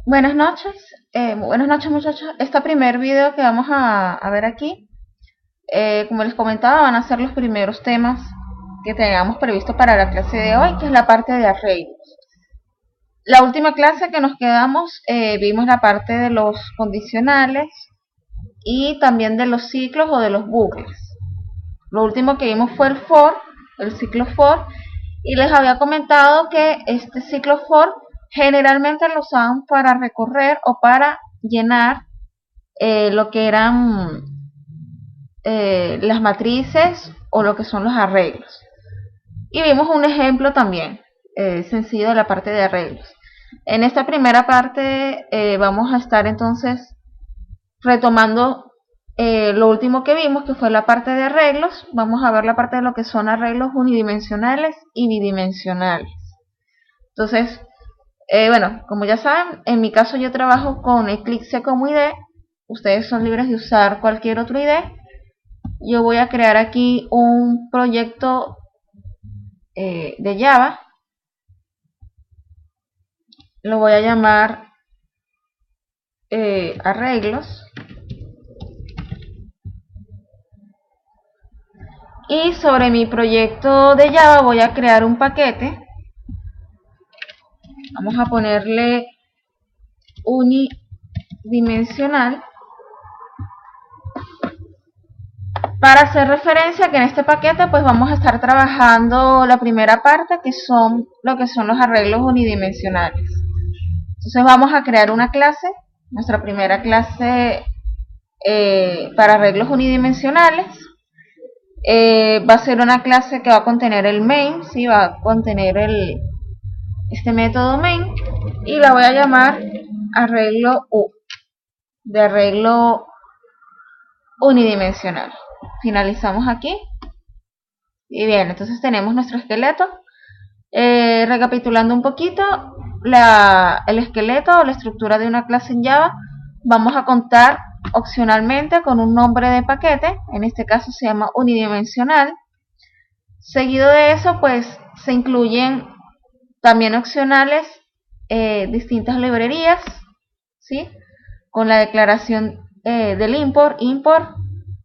Buenas noches, buenas noches muchachos. Este primer video que vamos a ver aquí, como les comentaba, van a ser los primeros temas que tengamos previsto para la clase de hoy, que es la parte de arreglos. La última clase que nos quedamos, vimos la parte de los condicionales y también de los ciclos o de los bucles. Lo último que vimos fue el ciclo for, y les había comentado que este ciclo for generalmente lo usaban para recorrer o para llenar lo que eran las matrices o lo que son los arreglos. Y vimos un ejemplo también sencillo de la parte de arreglos. En esta primera parte vamos a estar entonces retomando lo último que vimos, que fue la parte de arreglos. Vamos a ver la parte de lo que son arreglos unidimensionales y bidimensionales. Entonces, bueno, como ya saben, en mi caso yo trabajo con Eclipse como IDE. Ustedes son libres de usar cualquier otro IDE. Yo voy a crear aquí un proyecto de Java. Lo voy a llamar arreglos. Y sobre mi proyecto de Java voy a crear un paquete. Vamos a ponerle unidimensional, para hacer referencia que en este paquete pues vamos a estar trabajando la primera parte, que son lo que son los arreglos unidimensionales. Entonces vamos a crear una clase, nuestra primera clase para arreglos unidimensionales. Va a ser una clase que va a contener el main, ¿sí? Va a contener este método main, y la voy a llamar arreglo U, de arreglo unidimensional. Finalizamos aquí. Y bien, entonces tenemos nuestro esqueleto. Recapitulando un poquito, el esqueleto o la estructura de una clase en Java, vamos a contar opcionalmente con un nombre de paquete, en este caso se llama unidimensional. Seguido de eso, pues se incluyen también opcionales distintas librerías, ¿sí? Con la declaración del import,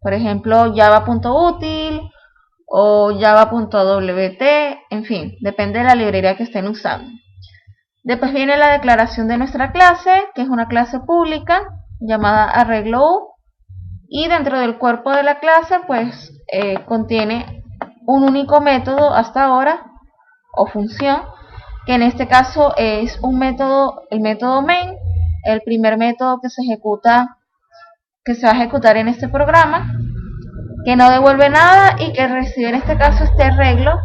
por ejemplo, java.util o java.wt, en fin, depende de la librería que estén usando. Después viene la declaración de nuestra clase, que es una clase pública llamada arreglo U, y dentro del cuerpo de la clase pues contiene un único método hasta ahora o función, que en este caso es un método, el método main, el primer método que se va a ejecutar en este programa, que no devuelve nada y que recibe en este caso este arreglo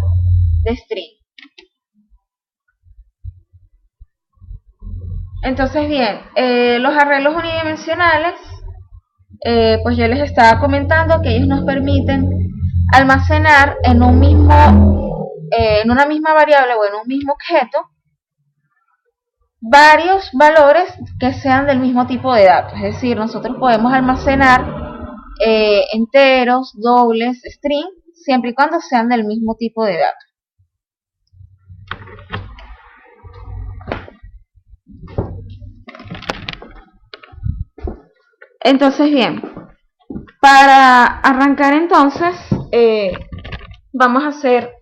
de string. Entonces bien, los arreglos unidimensionales, pues yo les estaba comentando que ellos nos permiten almacenar en una misma variable o en un mismo objeto varios valores que sean del mismo tipo de datos. Es decir, nosotros podemos almacenar enteros, dobles, string, siempre y cuando sean del mismo tipo de datos. Entonces bien, para arrancar entonces vamos a hacer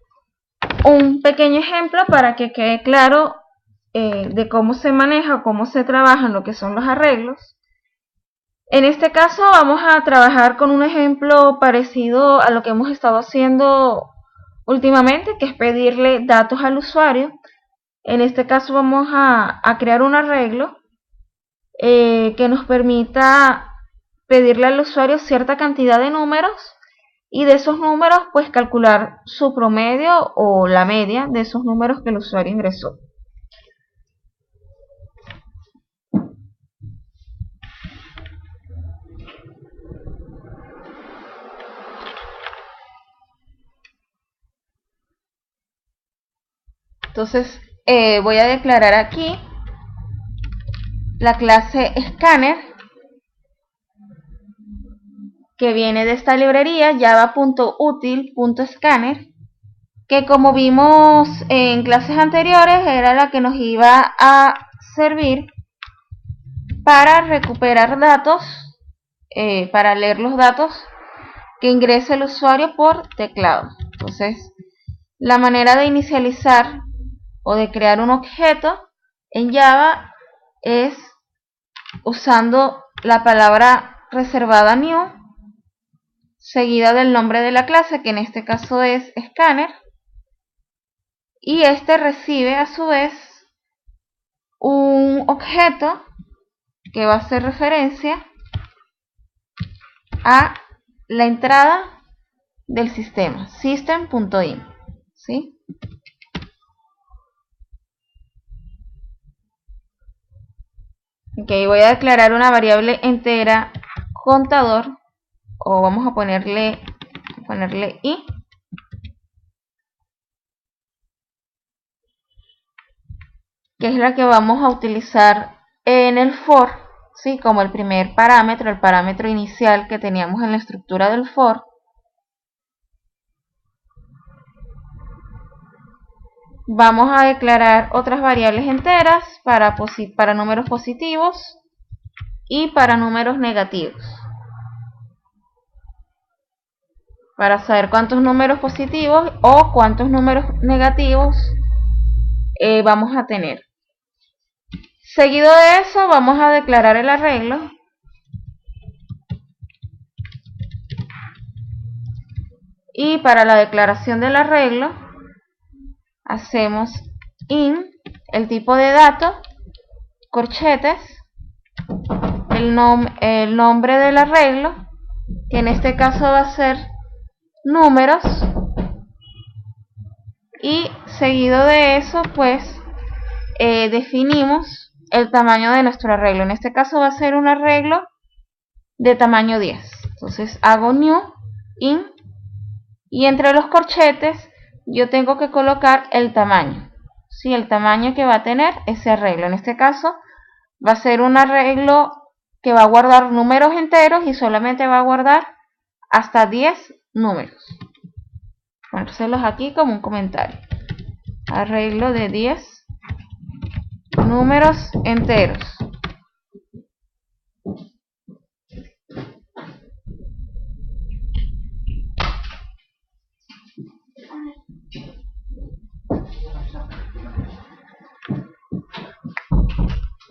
un pequeño ejemplo para que quede claro de cómo se maneja o cómo se trabajan lo que son los arreglos. En este caso vamos a trabajar con un ejemplo parecido a lo que hemos estado haciendo últimamente, que es pedirle datos al usuario. En este caso vamos a crear un arreglo que nos permita pedirle al usuario cierta cantidad de números, y de esos números pues calcular su promedio o la media de esos números que el usuario ingresó. Entonces voy a declarar aquí la clase scanner, que viene de esta librería java.util.scanner, que como vimos en clases anteriores era la que nos iba a servir para recuperar datos, para leer los datos que ingrese el usuario por teclado. Entonces, la manera de inicializar o de crear un objeto en Java es usando la palabra reservada new seguida del nombre de la clase, que en este caso es Scanner, y este recibe a su vez un objeto que va a hacer referencia a la entrada del sistema, system.in, ¿sí? Ok, voy a declarar una variable entera contador, o vamos a ponerle i, que es la que vamos a utilizar en el for, ¿sí? Como el primer parámetro, el parámetro inicial que teníamos en la estructura del for. Vamos a declarar otras variables enteras para números positivos y para números negativos, para saber cuántos números positivos o cuántos números negativos vamos a tener. Seguido de eso vamos a declarar el arreglo, y para la declaración del arreglo hacemos in el tipo de dato, corchetes, el nombre del arreglo, que en este caso va a ser números, y seguido de eso pues definimos el tamaño de nuestro arreglo. En este caso va a ser un arreglo de tamaño 10. Entonces hago new in, y entre los corchetes yo tengo que colocar el tamaño, ¿sí? El tamaño que va a tener ese arreglo. En este caso va a ser un arreglo que va a guardar números enteros y solamente va a guardar hasta 10 números. Ponérselos aquí como un comentario. Arreglo de 10 números enteros.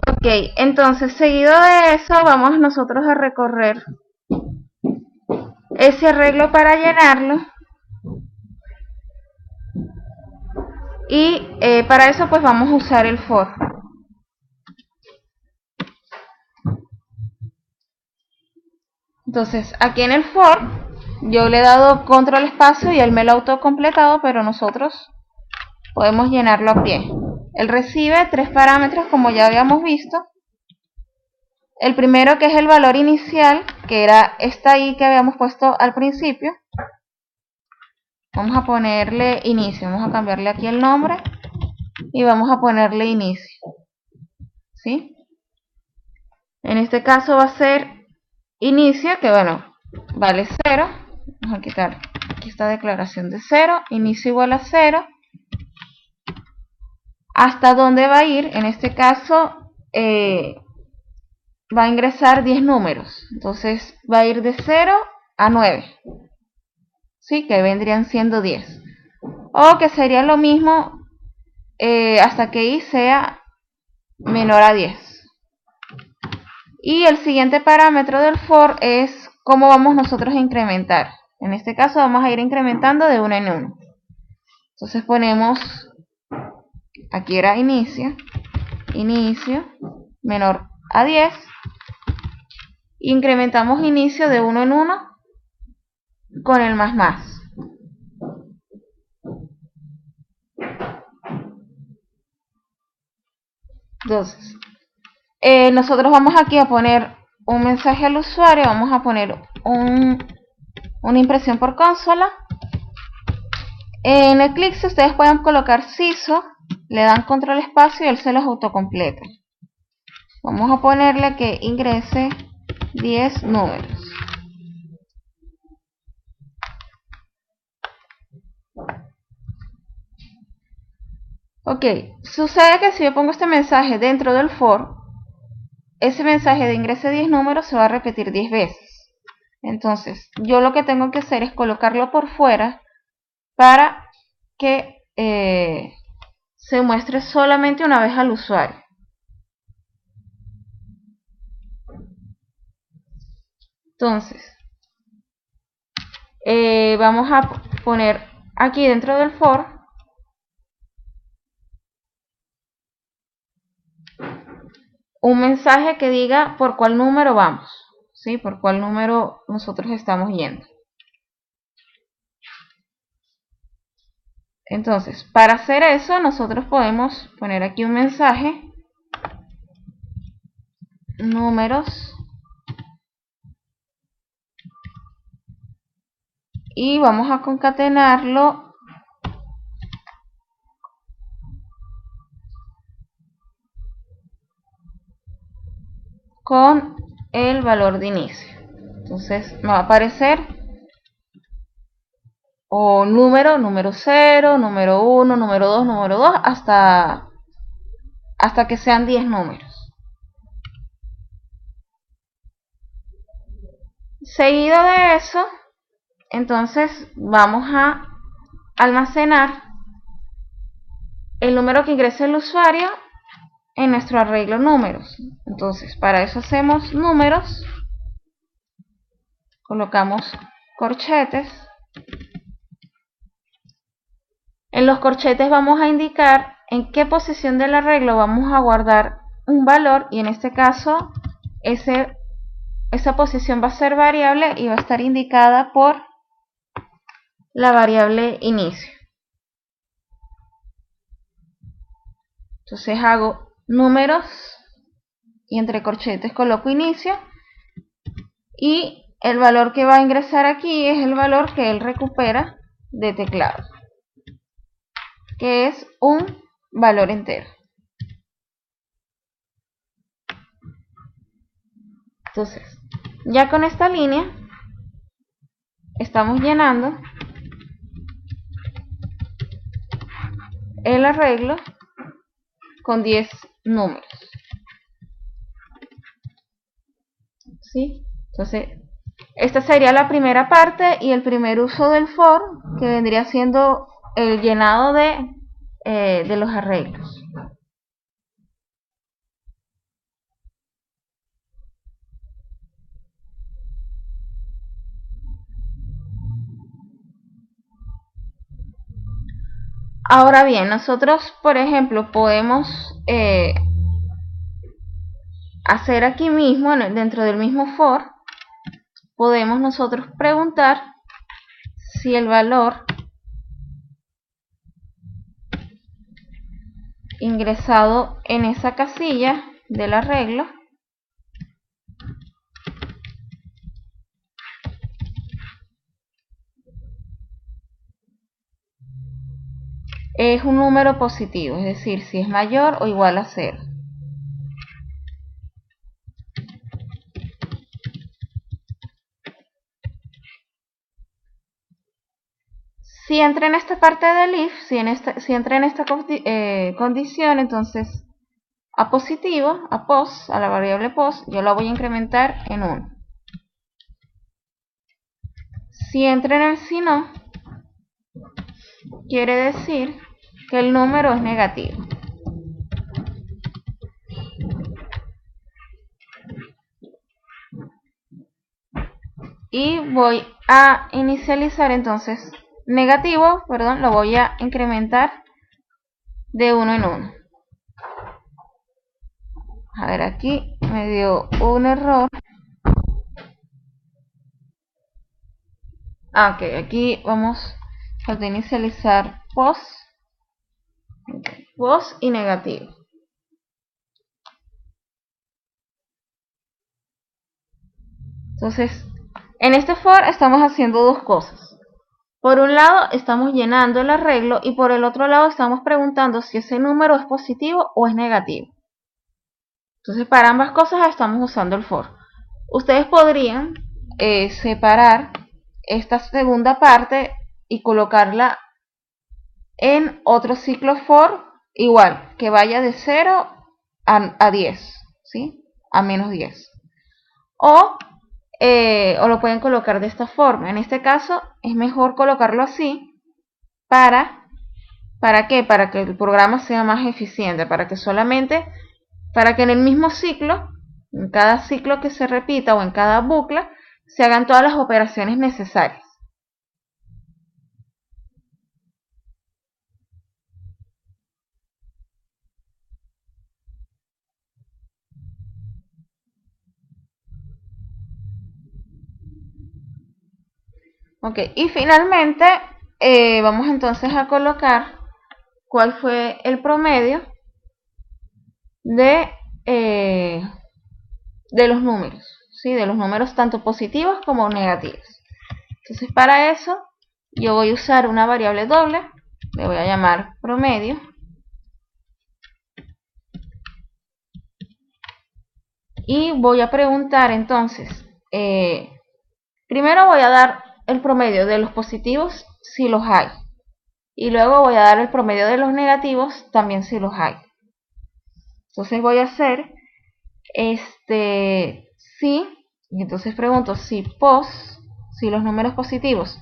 Ok, entonces seguido de eso vamos nosotros a recorrer ese arreglo para llenarlo, y para eso pues vamos a usar el for. Entonces aquí en el for yo le he dado control espacio y él me lo ha autocompletado, pero nosotros podemos llenarlo a pie. Él recibe 3 parámetros como ya habíamos visto. El primero, que es el valor inicial, que era esta i que habíamos puesto al principio. Vamos a ponerle inicio, vamos a cambiarle aquí el nombre y vamos a ponerle inicio, ¿sí? En este caso va a ser inicio, que bueno, vale 0. Vamos a quitar aquí esta declaración de 0, inicio igual a 0. ¿Hasta dónde va a ir? En este caso va a ingresar 10 números, entonces va a ir de 0 a 9, ¿sí? Que vendrían siendo 10, o que sería lo mismo hasta que i sea menor a 10. Y el siguiente parámetro del for es cómo vamos nosotros a incrementar. En este caso vamos a ir incrementando de 1 en 1. Entonces ponemos, aquí era inicio menor a 10, incrementamos inicio de 1 en 1 con el más. Entonces nosotros vamos aquí a poner un mensaje al usuario, vamos a poner una impresión por consola. En Eclipse ustedes pueden colocar CISO, le dan control espacio y él se los autocompleta. Vamos a ponerle que ingrese 10 números. Ok, sucede que si yo pongo este mensaje dentro del for, ese mensaje de ingrese 10 números se va a repetir 10 veces. Entonces, yo lo que tengo que hacer es colocarlo por fuera para que se muestre solamente una vez al usuario. Entonces, vamos a poner aquí dentro del for un mensaje que diga por cuál número vamos, ¿sí? Por cuál número nosotros estamos yendo. Entonces, para hacer eso, nosotros podemos poner aquí un mensaje, números, y vamos a concatenarlo con el valor de inicio. Entonces me va a aparecer o número 0, número 1, número 2, hasta que sean 10 números. Seguido de eso, entonces vamos a almacenar el número que ingrese el usuario en nuestro arreglo números. Entonces, para eso hacemos números, colocamos corchetes. En los corchetes vamos a indicar en qué posición del arreglo vamos a guardar un valor, y en este caso esa posición va a ser variable y va a estar indicada por la variable inicio. Entonces hago números y entre corchetes coloco inicio, y el valor que va a ingresar aquí es el valor que él recupera de teclado, que es un valor entero. Entonces, ya con esta línea estamos llenando el arreglo con 10 números. ¿Sí? Entonces, esta sería la primera parte y el primer uso del for, que vendría siendo el llenado de los arreglos. Ahora bien, nosotros, por ejemplo, podemos hacer aquí mismo, dentro del mismo for, podemos nosotros preguntar si el valor ingresado en esa casilla del arreglo es un número positivo, es decir, si es mayor o igual a 0. Si entra en esta parte del if, si entra en esta condición, entonces a positivo, a pos, a la variable pos, yo la voy a incrementar en 1. Si entra en el si no, quiere decir que el número es negativo. Y voy a inicializar entonces negativo, perdón, lo voy a incrementar de 1 en 1. A ver, aquí me dio un error. Ok, aquí vamos a inicializar pos y negativo. Entonces, en este for estamos haciendo dos cosas. Por un lado estamos llenando el arreglo y por el otro lado estamos preguntando si ese número es positivo o es negativo. Entonces, para ambas cosas estamos usando el for. Ustedes podrían separar esta segunda parte y colocarla en otro ciclo for igual, que vaya de 0 a 10, ¿sí? a menos 10. O lo pueden colocar de esta forma. En este caso es mejor colocarlo así. ¿Para qué? Para que el programa sea más eficiente, para que en el mismo ciclo, en cada ciclo que se repita o en cada bucla, se hagan todas las operaciones necesarias. Ok, y finalmente vamos entonces a colocar cuál fue el promedio de los números, ¿sí? De los números tanto positivos como negativos. Entonces para eso yo voy a usar una variable doble, le voy a llamar promedio, y voy a preguntar entonces, primero voy a dar el promedio de los positivos si los hay, y luego voy a dar el promedio de los negativos también si los hay. Entonces voy a hacer si, y entonces pregunto si si los números positivos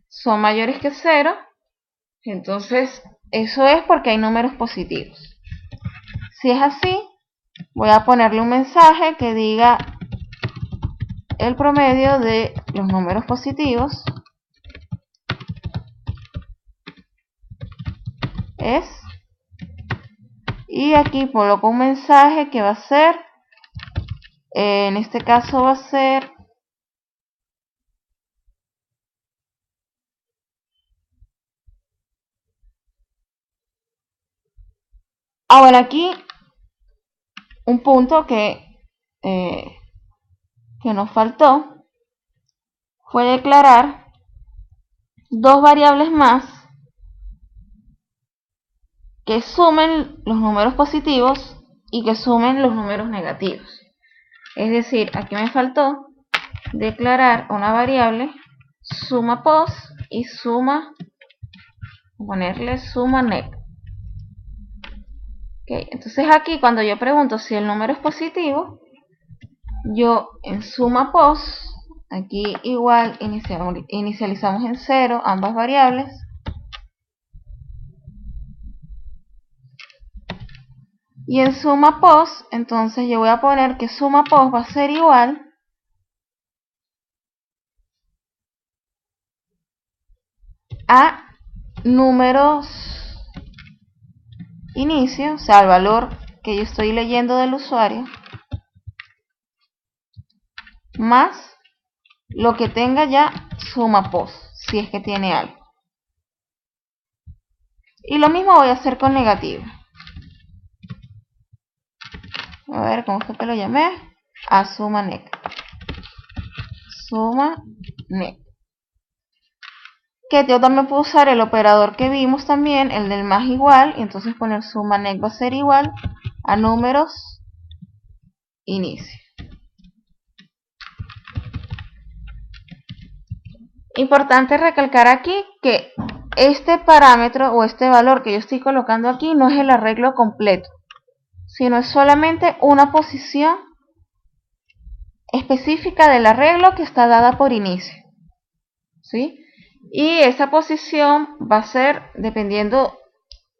son mayores que 0, entonces eso es porque hay números positivos. Si es así, voy a ponerle un mensaje que diga el promedio de los números positivos es, y aquí coloco un mensaje que va a ser, en este caso va a ser bueno, aquí un punto que nos faltó fue declarar dos variables más que sumen los números positivos y que sumen los números negativos. Es decir, aquí me faltó declarar una variable suma pos y ponerle suma neg. Okay, entonces aquí cuando yo pregunto si el número es positivo, yo en suma pos, aquí igual inicializamos en 0 ambas variables, y en suma pos, entonces yo voy a poner que suma pos va a ser igual a números inicio, o sea, el valor que yo estoy leyendo del usuario, más lo que tenga ya suma pos, si es que tiene algo. Y lo mismo voy a hacer con negativo. A ver, ¿cómo fue que lo llamé? A suma neg. Suma neg. Que yo también puedo usar el operador que vimos también, el del más igual, y entonces poner suma neg va a ser igual a números inicio. Importante recalcar aquí que este parámetro o este valor que yo estoy colocando aquí no es el arreglo completo, sino es solamente una posición específica del arreglo que está dada por inicio, ¿sí? Y esa posición va a ser dependiendo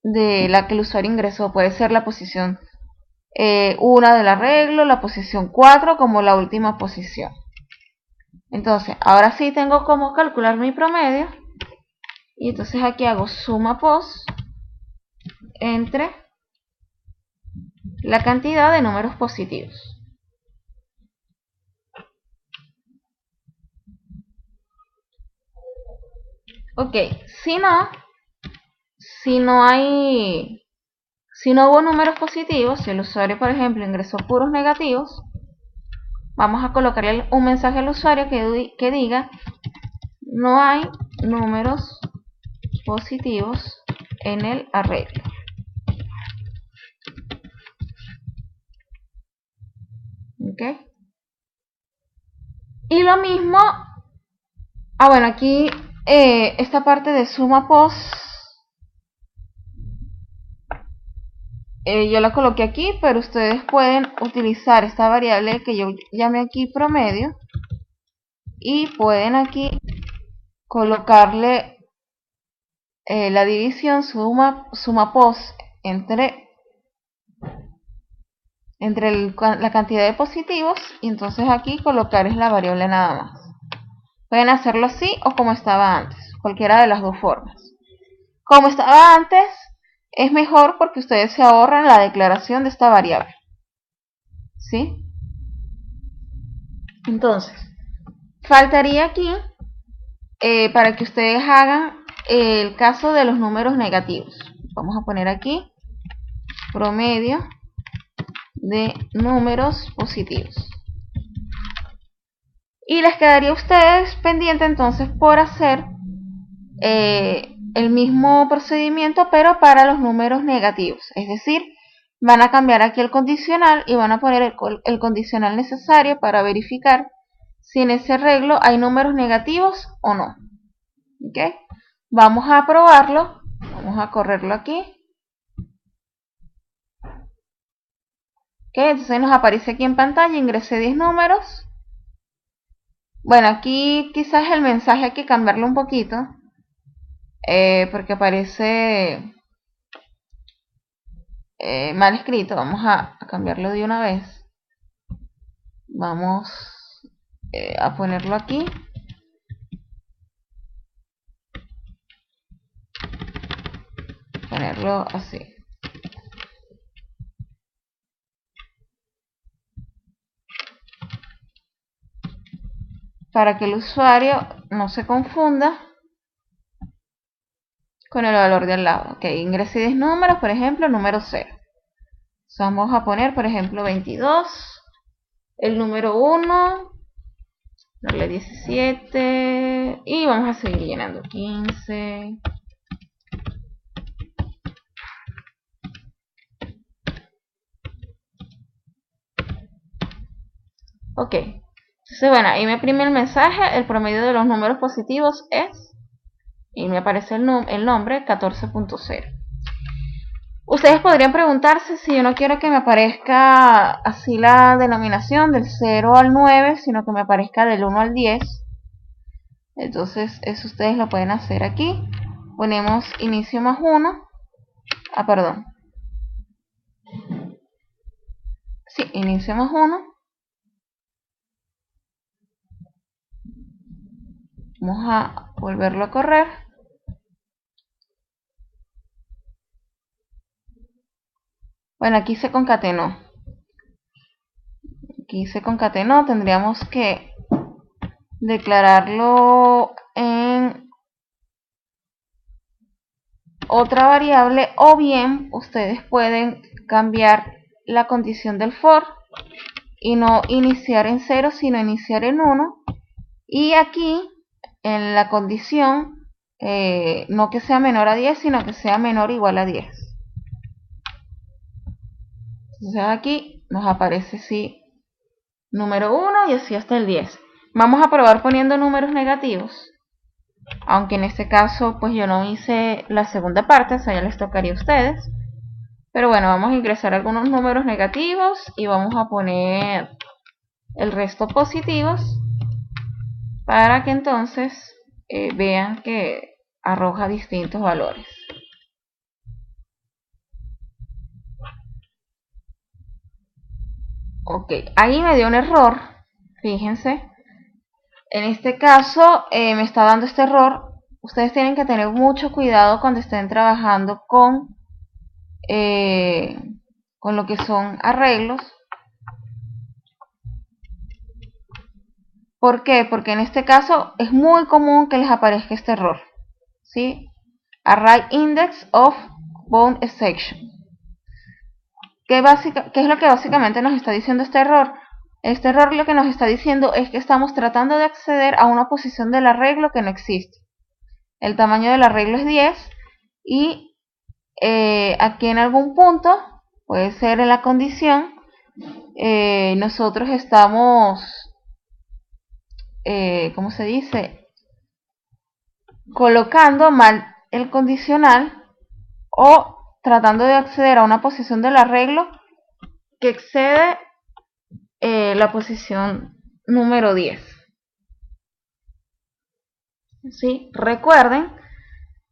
de la que el usuario ingresó. Puede ser la posición 1 del arreglo, la posición 4 como la última posición. Entonces, ahora sí tengo cómo calcular mi promedio. Y entonces aquí hago suma pos entre la cantidad de números positivos. Ok, si no hubo números positivos, si el usuario por ejemplo ingresó puros negativos, vamos a colocarle un mensaje al usuario que diga no hay números positivos en el arreglo. Ok. Y lo mismo, bueno, aquí esta parte de suma pos Yo la coloqué aquí, pero ustedes pueden utilizar esta variable que yo llamé aquí promedio y pueden aquí colocarle la división suma post entre la cantidad de positivos, y entonces aquí colocar es la variable nada más. Pueden hacerlo así o como estaba antes, cualquiera de las dos formas. Como estaba antes es mejor porque ustedes se ahorran la declaración de esta variable, ¿sí? Entonces, faltaría aquí para que ustedes hagan el caso de los números negativos. Vamos a poner aquí promedio de números positivos. Y les quedaría a ustedes pendiente entonces por hacer el mismo procedimiento, pero para los números negativos. Es decir, van a cambiar aquí el condicional y van a poner el condicional necesario para verificar si en ese arreglo hay números negativos o no. ¿Okay? Vamos a probarlo. Vamos a correrlo aquí. ¿Okay? Entonces nos aparece aquí en pantalla, ingresé 10 números. Bueno, aquí quizás el mensaje hay que cambiarlo un poquito, porque aparece mal escrito. Vamos a cambiarlo de una vez. Vamos a ponerlo aquí. Ponerlo así. Para que el usuario no se confunda con el valor de al lado. Ok, ingresé 10 números, por ejemplo, número 0. Vamos a poner, por ejemplo, 22. El número 1, darle 17. Y vamos a seguir llenando. 15. Ok. Entonces, bueno, ahí me imprime el mensaje. El promedio de los números positivos es... Y me aparece el nombre 14.0. Ustedes podrían preguntarse si yo no quiero que me aparezca así la denominación del 0 al 9, sino que me aparezca del 1 al 10. Entonces eso ustedes lo pueden hacer aquí. Ponemos inicio más 1. Perdón. Sí, inicio más 1. Vamos a volverlo a correr. Bueno, aquí se concatenó. Aquí se concatenó. Tendríamos que declararlo en otra variable, o bien ustedes pueden cambiar la condición del for y no iniciar en 0 sino iniciar en 1, y aquí en la condición no que sea menor a 10 sino que sea menor o igual a 10. Entonces aquí nos aparece sí número 1 y así hasta el 10. Vamos a probar poniendo números negativos, aunque en este caso pues yo no hice la segunda parte, o sea, ya les tocaría a ustedes. Pero bueno, vamos a ingresar algunos números negativos y vamos a poner el resto positivos para que entonces vean que arroja distintos valores. Ok, ahí me dio un error, fíjense. En este caso me está dando este error. Ustedes tienen que tener mucho cuidado cuando estén trabajando con lo que son arreglos. ¿Por qué? Porque en este caso es muy común que les aparezca este error, ¿sí? Array index of bound section. ¿Qué es lo que básicamente nos está diciendo este error? Este error lo que nos está diciendo es que estamos tratando de acceder a una posición del arreglo que no existe. El tamaño del arreglo es 10 y aquí en algún punto, puede ser en la condición, nosotros estamos, ¿cómo se dice? Colocando mal el condicional, o tratando de acceder a una posición del arreglo que excede la posición número 10. ¿Sí? Recuerden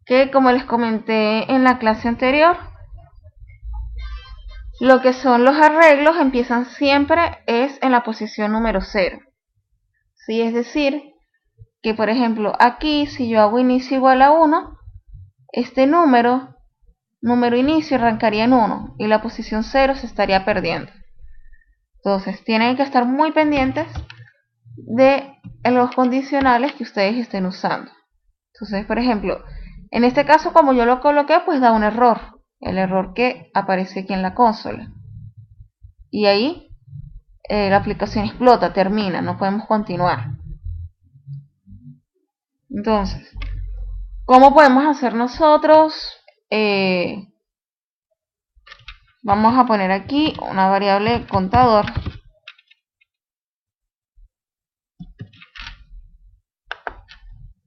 que, como les comenté en la clase anterior, lo que son los arreglos empiezan siempre es en la posición número 0. ¿Sí? Es decir, que por ejemplo aquí, si yo hago inicio igual a 1, este número inicio arrancaría en 1 y la posición 0 se estaría perdiendo. Entonces tienen que estar muy pendientes de los condicionales que ustedes estén usando. Entonces, por ejemplo, en este caso, como yo lo coloqué, pues da un error, el error que aparece aquí en la consola, y ahí la aplicación explota, termina, no podemos continuar. Entonces, ¿cómo podemos hacer nosotros? Vamos a poner aquí una variable contador.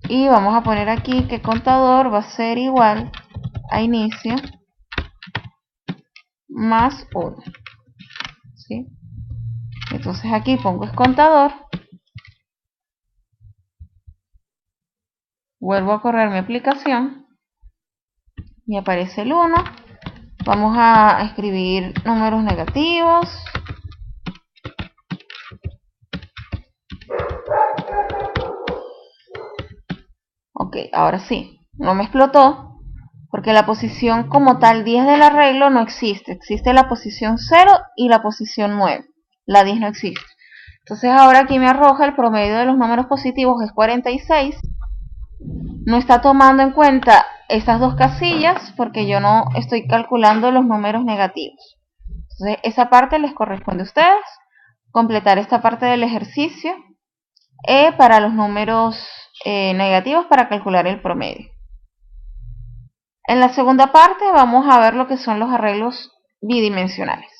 Y vamos a poner aquí que contador va a ser igual a inicio más 1. ¿Sí? Entonces aquí pongo es contador. Vuelvo a correr mi aplicación. Me aparece el 1. Vamos a escribir números negativos. Ok, ahora sí. No me explotó, porque la posición como tal 10 del arreglo no existe. Existe la posición 0 y la posición 9. La 10 no existe. Entonces ahora aquí me arroja el promedio de los números positivos es 46. No está tomando en cuenta estas dos casillas porque yo no estoy calculando los números negativos. Entonces esa parte les corresponde a ustedes. Completar esta parte del ejercicio para los números negativos para calcular el promedio. En la segunda parte vamos a ver lo que son los arreglos bidimensionales.